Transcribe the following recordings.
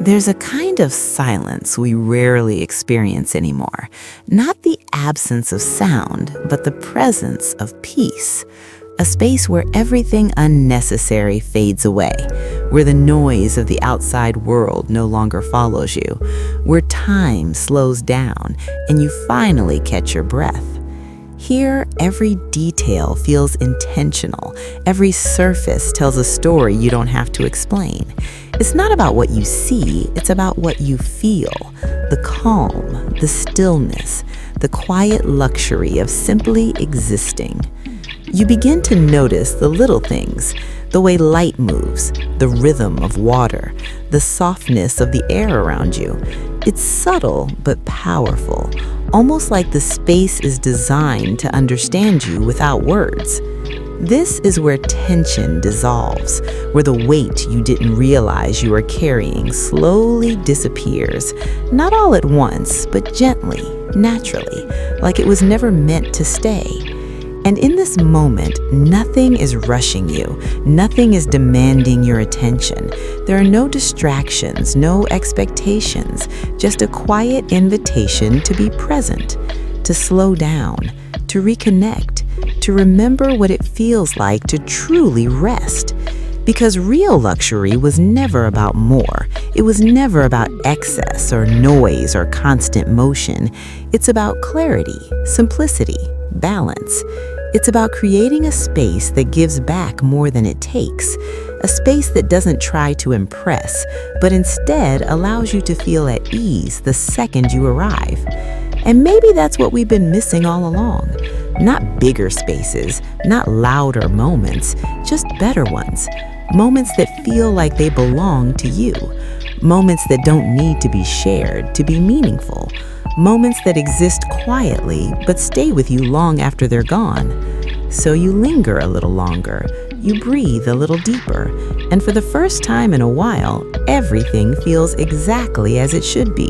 There's a kind of silence we rarely experience anymore. Not the absence of sound, but the presence of peace. A space where everything unnecessary fades away, where the noise of the outside world no longer follows you, where time slows down and you finally catch your breath. Here, every detail feels intentional. Every surface tells a story you don't have to explain. It's not about what you see, it's about what you feel. The calm, the stillness, the quiet luxury of simply existing. You begin to notice the little things, the way light moves, the rhythm of water, the softness of the air around you. It's subtle but powerful, almost like the space is designed to understand you without words. This is where tension dissolves, where the weight you didn't realize you were carrying slowly disappears, not all at once, but gently, naturally, like it was never meant to stay. And in this moment, nothing is rushing you. Nothing is demanding your attention. There are no distractions, no expectations, just a quiet invitation to be present, to slow down, to reconnect, to remember what it feels like to truly rest. Because real luxury was never about more. It was never about excess or noise or constant motion. It's about clarity, simplicity, balance. It's about creating a space that gives back more than it takes, a space that doesn't try to impress, but instead allows you to feel at ease the second you arrive. And maybe that's what we've been missing all along. Not bigger spaces, not louder moments, just better ones. Moments that feel like they belong to you. Moments that don't need to be shared to be meaningful. Moments that exist quietly but stay with you long after they're gone. So you linger a little longer, you breathe a little deeper, and for the first time in a while, everything feels exactly as it should be.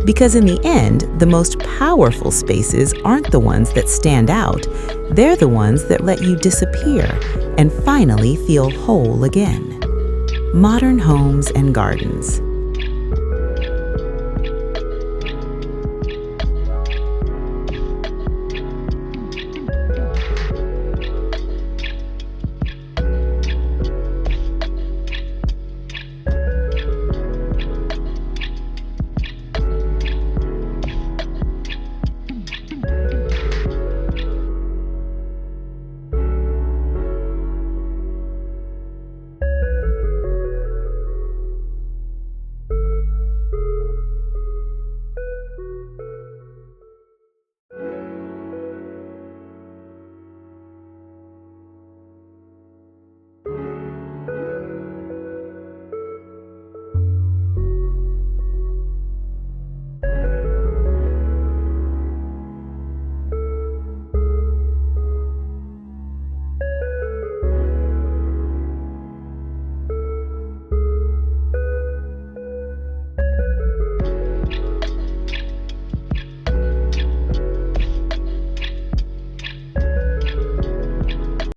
Because in the end, the most powerful spaces aren't the ones that stand out, they're the ones that let you disappear and finally feel whole again. Modern homes and gardens.